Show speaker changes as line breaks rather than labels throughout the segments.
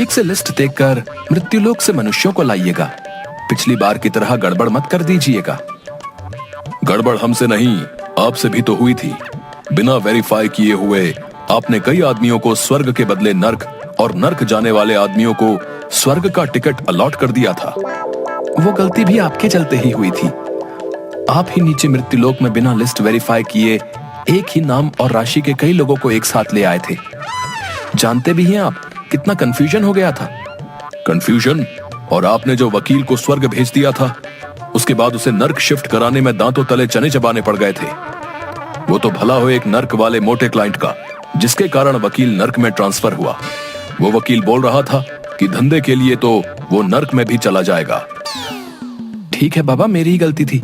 ठीक से लिस्ट देखकर मृत्युलोक से मनुष्यों को लाइएगा। पिछली बार की तरह गड़बड़ मत कर दीजिएगा।
गड़बड़ हमसे नहीं, आपसे भी तो हुई थी। बिना वेरीफाई किए हुए आपने कई आदमियों को स्वर्ग के बदले नर्क और नर्क जाने वाले आदमियों को स्वर्ग का टिकट अलॉट कर दिया था।
वो गलती भी आपके चलते ही हुई थी। आप ही नीचे मृत्युलोक में बिना लिस्ट वेरीफाई किए एक ही नाम और राशि के कई लोगों को एक साथ ले आए थे। जानते भी हैं आप कितना कंफ्यूजन हो गया था।
कंफ्यूजन? और आपने जो वकील को स्वर्ग भेज दिया था, उसके बाद उसे नर्क शिफ्ट कराने में दांतों तले चने चबाने पड़ गए थे। वो तो भला हो एक नर्क वाले मोटे क्लाइंट का, जिसके कारण वकील नर्क में ट्रांसफर हुआ। वो वकील बोल रहा था कि धंधे के लिए तो वो नर्क में भी चला जाएगा।
ठीक है बाबा, मेरी ही गलती थी।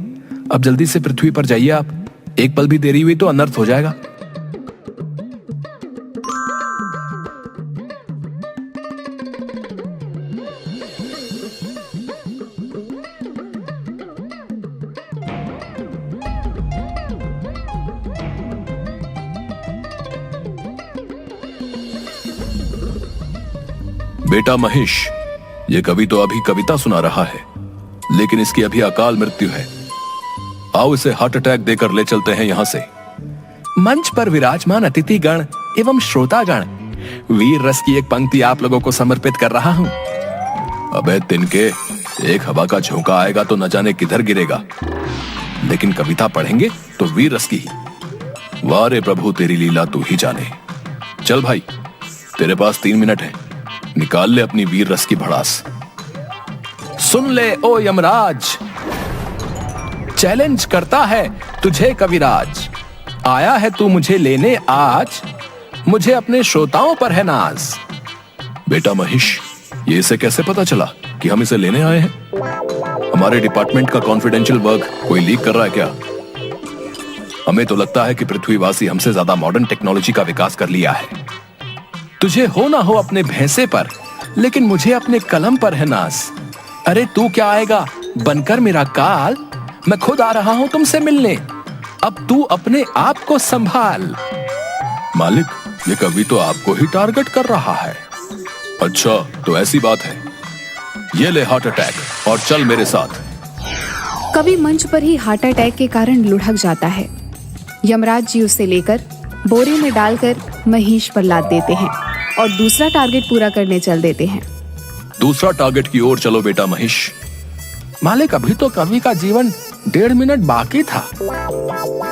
अब जल्दी से पृथ्वी पर जाइए आप। एक पल भी देरी हुई तो अनर्थ हो जाएगा।
बेटा महेश, ये कवि तो अभी कविता सुना रहा है, लेकिन इसकी अभी अकाल मृत्यु है। आओ इसे हार्ट अटैक देकर ले चलते हैं यहाँ से।
मंच पर विराजमान अतिथिगण एवं श्रोतागण, वीर रस की एक पंक्ति आप लोगों को समर्पित कर रहा हूँ।
अबे तिनके, एक हवा का झोंका आएगा तो न जाने किधर गिरेगा, लेकिन कविता पढ़ेंगे तो वीर रस की ही। वाह रे प्रभु, तेरी लीला तू ही जाने। चल भाई, तेरे पास 3 मिनट है, निकाल ले अपनी वीर रस की भड़ास।
सुन ले ओ यमराज, चैलेंज करता है तुझे कविराज। आया है तू मुझे लेने आज, मुझे अपने श्रोताओं पर है नाज।
बेटा महेश, ये इसे कैसे पता चला कि हम इसे लेने आए हैं? हमारे डिपार्टमेंट का कॉन्फिडेंशियल वर्क कोई लीक कर रहा है क्या? हमें तो लगता है कि पृथ्वीवासी हमसे ज्यादा मॉडर्न टेक्नोलॉजी का विकास कर लिया है।
तुझे हो ना हो अपने भैंसे पर, लेकिन मुझे अपने कलम पर है नाज। अरे तू क्या आएगा बनकर मेरा काल, मैं खुद आ रहा हूं तुमसे मिलने। अब तू अपने आप को संभाल।
मालिक, ये कवि तो आपको ही टारगेट कर रहा है। अच्छा तो ऐसी बात है, ये ले हार्ट अटैक और चल मेरे साथ।
कवि मंच पर ही हार्ट अटैक के कारण लुढ़क जाता है। यमराज जी उसे लेकर बोरे में डालकर महेश पर लाद देते हैं और दूसरा टारगेट पूरा करने चल देते हैं।
दूसरा टारगेट की ओर चलो बेटा महेश।
मालिक, अभी तो कवि का जीवन 1.5 मिनट बाकी था।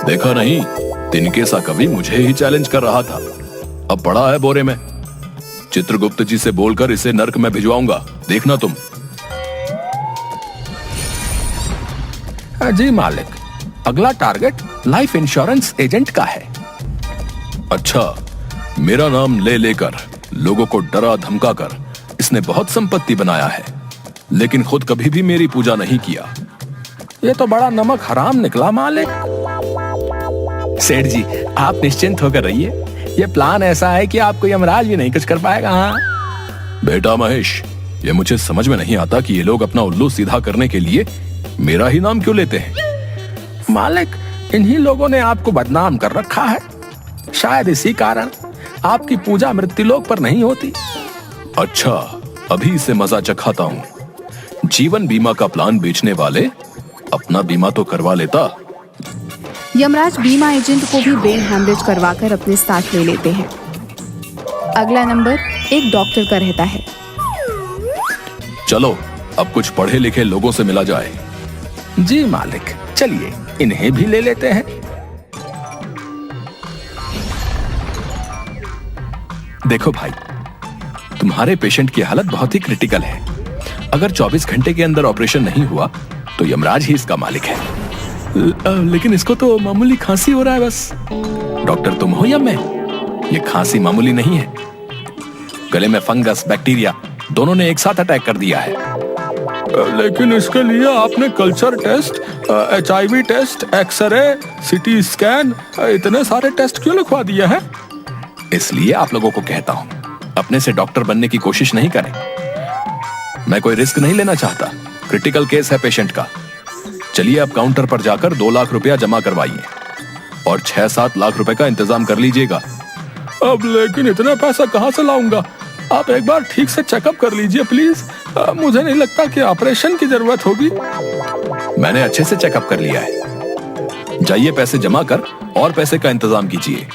देखा नहीं, तिनके सा कवि मुझे ही चैलेंज कर रहा था। अब पड़ा है बोरे में। चित्रगुप्त जी से बोलकर इसे नर्क में भिजवाऊंगा, देखना तुम।
जी मालिक, अगला टारगेट लाइफ इंश्योरेंस एजेंट का है।
अच्छा, मेरा नाम ले लेकर लोगों को डरा धमका कर इसने बहुत संपत्ति बनाया है, लेकिन खुद कभी भी मेरी पूजा नहीं किया।
ये तो बड़ा नमक हराम निकला मालिक। सेठ जी, आप निश्चिंत होकर रहिए। ये प्लान ऐसा है कि आपको यमराज भी नहीं कुछ कर पाएगा। हाँ
बेटा महेश, ये मुझे समझ में नहीं आता कि ये लोग अपना उल्लू सीधा करने के लिए मेरा ही नाम क्यों लेते हैं।
मालिक, इन्हीं लोगों ने आपको बदनाम कर रखा है। शायद इसी कारण आपकी पूजा मृत्युलोक पर नहीं होती।
अच्छा, अभी इसे मजा चखाता हूँ। जीवन बीमा का प्लान बेचने वाले अपना बीमा तो करवा लेता।
यमराज बीमा एजेंट को भी ब्रेन हैमरेज करवाकर अपने साथ ले लेते हैं। अगला नंबर एक डॉक्टर का रहता है।
चलो अब कुछ पढ़े लिखे लोगों से मिला जाए।
जी मालिक, चलिए इन्हें भी ले लेते हैं। देखो भाई, तुम्हारे पेशेंट की हालत बहुत ही क्रिटिकल है। अगर 24 घंटे के अंदर ऑपरेशन नहीं हुआ तो यमराज ही इसका मालिक है। लेकिन इसको तो मामूली खांसी हो रहा है बस। डॉक्टर तुम हो या मैं? ये खांसी मामूली नहीं है। गले में फंगस, बैक्टीरिया दोनों ने एक साथ अटैक कर दिया है।
लेकिन इसके लिए आपने culture test, HIV test, x-ray, CT scan, इतने सारे टेस्ट क्यों लिखवा दिए हैं?
इसलिए आप लोगों को कहता हूं, अपने से डॉक्टर बनने की कोशिश नहीं करें। मैं कोई रिस्क नहीं लेना चाहता। क्रिटिकल केस है पेशेंट का। चलिए अब काउंटर पर जाकर 2 लाख रुपया जमा करवाइए और 6-7 लाख रुपए का इंतजाम कर लीजिएगा।
अब लेकिन इतना पैसा कहां से लाऊंगा?
आप एक बार ठीक से चेकअप कर लीजिए प्लीज। मुझे नहीं लगता कि ऑपरेशन की जरूरत होगी। मैंने अच्छे से चेकअप कर लिया है। जाइए पैसे जमा कर और पैसे का इंतजाम कीजिए।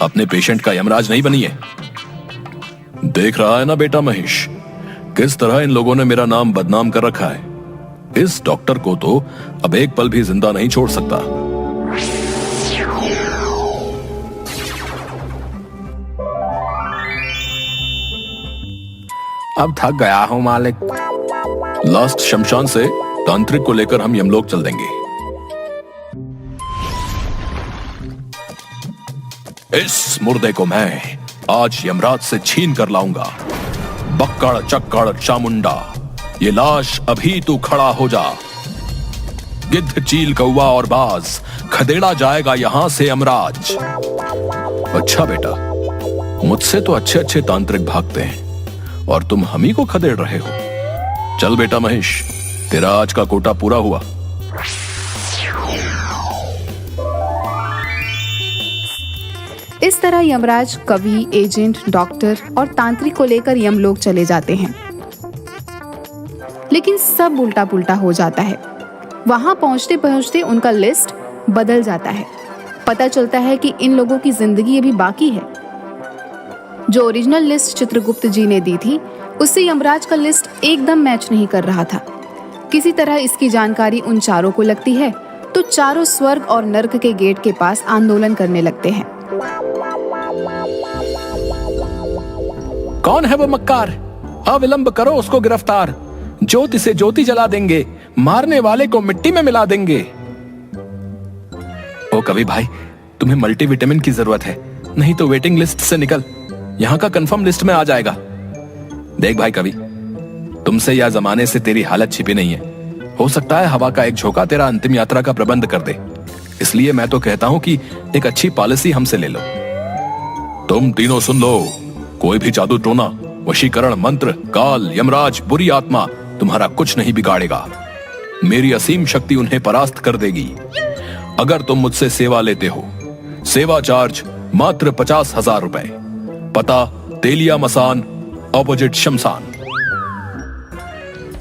अपने पेशेंट का यमराज नहीं बनिए। देख रहा है ना बेटा महेश, किस तरह इन लोगों ने मेरा नाम बदनाम कर रखा है। इस डॉक्टर को तो अब एक पल भी जिंदा नहीं छोड़ सकता। अब थक गया हूं मालिक। लास्ट शमशान से तांत्रिक को लेकर हम यमलोक चल देंगे। इस मुर्दे को मैं आज यमराज से छीन कर लाऊंगा। बक्कड़ चक्कड़ चामुंडा, ये लाश अभी तू खड़ा हो जा। गिद्ध चील कौवा और बाज, खदेड़ा जाएगा यहां से यमराज। अच्छा बेटा, मुझसे तो अच्छे अच्छे तांत्रिक भागते हैं और तुम हम ही को खदेड़ रहे हो। चल बेटा महेश, तेरा आज का कोटा पूरा हुआ।
इस तरह यमराज कवि, एजेंट, डॉक्टर और तांत्रिक को लेकर यमलोक चले जाते हैं। लेकिन सब उल्टा पुल्टा हो जाता है। वहां पहुंचते पहुंचते उनका लिस्ट बदल जाता है। पता चलता है कि इन लोगों की जिंदगी अभी बाकी है। जो ओरिजिनल लिस्ट चित्रगुप्त जी ने दी थी, उससे यमराज का लिस्ट एकदम मैच नहीं कर रहा था। किसी तरह इसकी जानकारी उन चारों को लगती है तो चारों स्वर्ग और नर्क के गेट के पास आंदोलन करने लगते हैं।
कौन है वो मक्कार? अविलंब करो उसको गिरफ्तार। ज्योति से ज्योति जला देंगे, मारने वाले को मिट्टी में मिला देंगे। ओ कवि भाई, तुम्हें मल्टीविटामिन की जरूरत है, नहीं तो वेटिंग लिस्ट से निकल। यहां का कंफर्म लिस्ट में आ जाएगा। देख भाई कवि, तुमसे या जमाने से तेरी हालत छिपी नहीं है। हो सकता है हवा का एक झोंका तेरा अंतिम यात्रा का प्रबंध कर दे। इसलिए मैं तो कहता हूं कि एक अच्छी पॉलिसी हमसे ले लो। तुम तीनों सुन लो, कोई भी जादू टोना, वशीकरण मंत्र, काल, यमराज, बुरी आत्मा तुम्हारा कुछ नहीं बिगाड़ेगा। मेरी असीम शक्ति उन्हें परास्त कर देगी। अगर तुम मुझसे सेवा लेते हो, सेवा चार्ज मात्र 50,000 रुपए। पता तेलिया मसान, ऑपोजिट शमशान।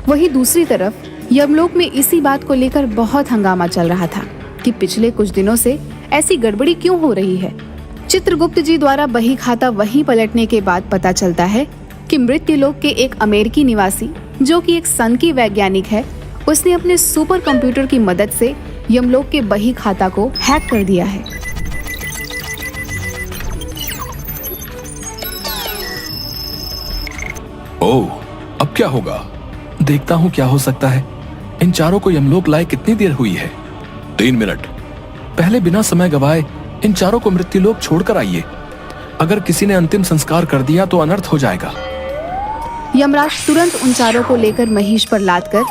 वहीं दूसरी तरफ यमलोक में इसी बात को लेकर बहुत हंगामा चल रहा था कि पिछले कुछ दिनों से ऐसी गड़बड़ी क्यों हो रही है। चित्रगुप्त जी द्वारा बही खाता वहीं पलटने के बाद पता चलता है कि मृत्युलोक के एक अमेरिकी निवासी, जो कि एक सन की वैज्ञानिक है, उसने अपने सुपर कंप्यूटर की मदद से यमलोक के बही खाता को हैक कर दिया है।
ओह, अब क्या होगा? देखता हूं क्या हो सकता है। इन चारों को यमलोक लाए कितनी देर हुई है? 3 मिनट। पहले बिना समय गवाए इन चारों को मृत्युलोक छोड़कर आइए। अगर किसी ने अंतिम संस्कार कर दिया तो अनर्थ हो जाएगा।
यमराज तुरंत उन चारों को लेकर महिष पर लाद कर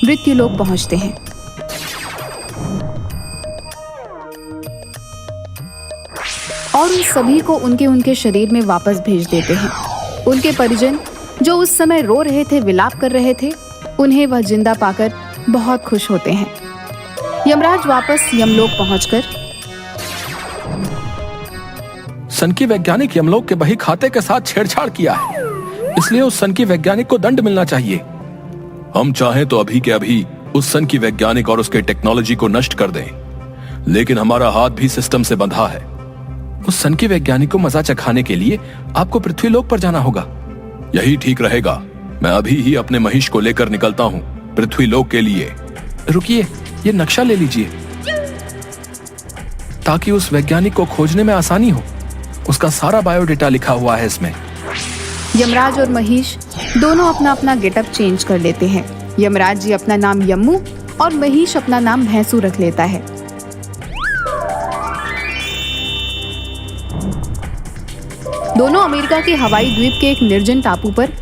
मृत्युलोक पहुंचते हैं। और उन सभी को उनके उनके शरीर में वापस भेज देते हैं। उनके परिजन जो उस समय रो रहे थे, विलाप कर रहे थे, उन्हें वह जिंदा पाकर बहुत खुश होते हैं। यमराज वापस यमलोक पहुंचकर
सन की वैज्ञानिक यमलोक के बही खाते के साथ छेड़छाड़ किया है, इसलिए उस सन की वैज्ञानिक को दंड मिलना चाहिए। हम चाहें तो अभी के अभी उस सन की वैज्ञानिक और उसके टेक्नोलॉजी को नष्ट कर दें, लेकिन हमारा हाथ भी सिस्टम से बंधा है। उस सन की वैज्ञानिक को मजा चखाने के लिए आपको पृथ्वीलोक पर जाना होगा। यही ठीक रहेगा। मैं अभी ही अपने महिष को लेकर निकलता हूँ पृथ्वीलोक के लिए। रुकिए, ये नक्शा ले लीजिए ताकि उस वैज्ञानिक को खोजने में आसानी हो। उसका सारा बायोडेटा लिखा हुआ है इसमें।
यमराज और महिष दोनों अपना अपना गेटअप चेंज कर लेते हैं। यमराज जी अपना नाम यम्मू और महिष अपना नाम भैंसू रख लेता है। दोनों अमेरिका के हवाई द्वीप के एक निर्जन टापू पर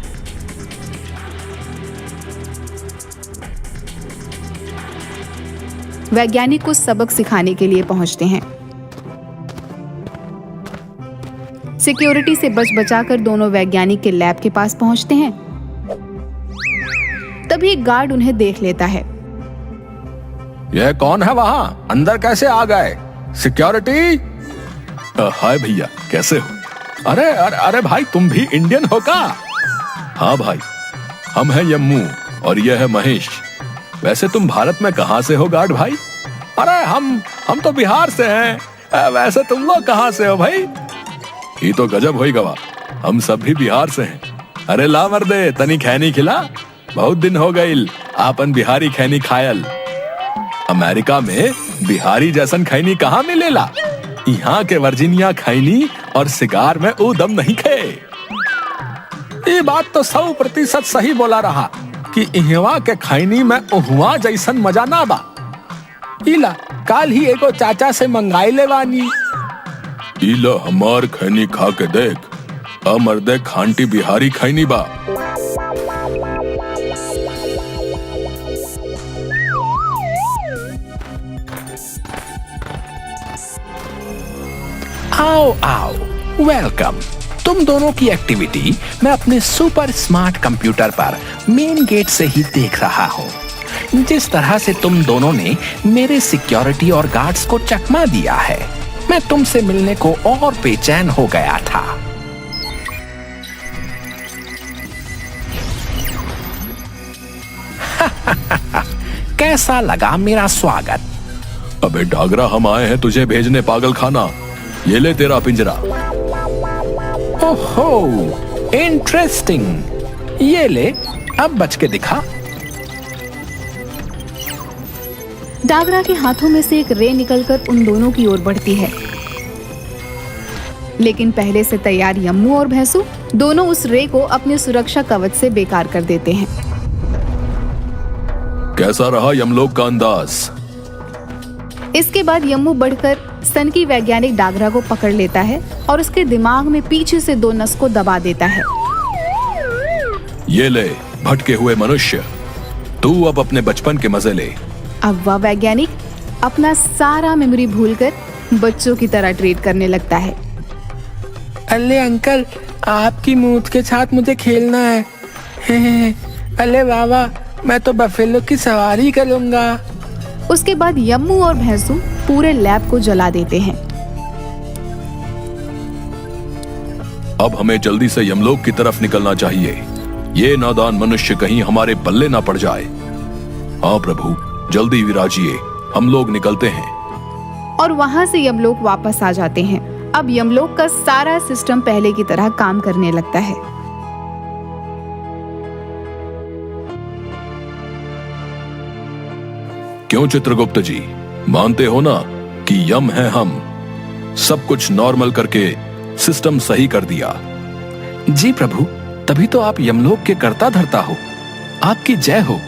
वैज्ञानिक को सबक सिखाने के लिए पहुंचते हैं। सिक्योरिटी से बच बचाकर दोनों वैज्ञानिक के लैब के पास पहुंचते हैं। तभी एक गार्ड उन्हें देख लेता है।
यह कौन है वहां? अंदर कैसे आ गए? सिक्योरिटी,
हाय भैया, कैसे हो? अरे अरे अरे भाई, तुम भी इंडियन हो का? हाँ भाई, हम हैं यम्मू और यह है महेश। वैसे तुम भारत में कहाँ से हो गार्ड भाई? अरे हम तो बिहार से हैं। वैसे तुम लोग कहाँ से हो भाई? ये तो गजब होई गवा, हम सब भी बिहार से हैं। अरे ला मर्दे, तनी खैनी खिला, बहुत दिन हो गईल आपन बिहारी खैनी खायल। अमेरिका में बिहारी जैसन खैनी कहाँ मिलेला? यहाँ के वर्जीनिया खैनी और सिगार में वो दम नहीं खे। ये बात तो 100% सही बोला रहा कि इहवा के खैनी में उहवा जैसन मजा ना बा। इला काल ही एगो चाचा से मंगाई ले बानी। इला हमार खैनी खा के देख, मर्दे खांटी बिहारी खैनी बा।
आओ आओ, वेलकम। तुम दोनों की एक्टिविटी मैं अपने सुपर स्मार्ट कंप्यूटर पर मेन गेट से ही देख रहा हूँ। जिस तरह से तुम दोनों ने मेरे सिक्योरिटी और गार्ड्स को चकमा दिया है, मैं तुमसे मिलने को और बेचैन हो गया था। कैसा लगा मेरा स्वागत?
अबे डागरा, हम आए हैं तुझे भेजने पागल खाना। ये ले तेरा पिंजरा।
ओहो, इंटरेस्टिंग। ये ले, अब बच के दिखा।
डागरा के हाथों में से एक रे निकलकर उन दोनों की ओर बढ़ती है, लेकिन पहले से तैयार यम्मू और भैंसू दोनों उस रे को अपने सुरक्षा कवच से बेकार कर देते हैं।
कैसा रहा यमलोक का अंदाज?
इसके बाद यम्मू बढ़कर सन की वैज्ञानिक डागरा को पकड़ लेता है और उसके दिमाग में पीछे से 2 नस को दबा देता है।
ये ले भटके हुए मनुष्य, तू अब अपने बचपन के मजे ले।
अब वह वैज्ञानिक अपना सारा मेमोरी भूलकर बच्चों की तरह ट्रीट करने लगता है।
अल्ले अंकल, आपकी मूत के साथ मुझे खेलना है। अल्ले बाबा, मैं तो बफेलो की सवारी करूंगा।
उसके बाद यम्मू और भैंसू पूरे लैब को जला देते हैं।
अब हमें जल्दी से यमलोक की तरफ निकलना चाहिए। ये नादान मनुष्य कहीं हमारे पल्ले ना पड़ जाए। हाँ प्रभु, जल्दी विराजिए, हम लोग निकलते हैं।
और वहां से यमलोक वापस आ जाते हैं। अब यमलोक का सारा सिस्टम पहले की तरह काम करने लगता है।
क्यों चित्रगुप्त जी, मानते हो ना कि यम है हम? सब कुछ नॉर्मल करके सिस्टम सही कर दिया।
जी प्रभु, तभी तो आप यमलोक के कर्ता धर्ता हो। आपकी जय हो।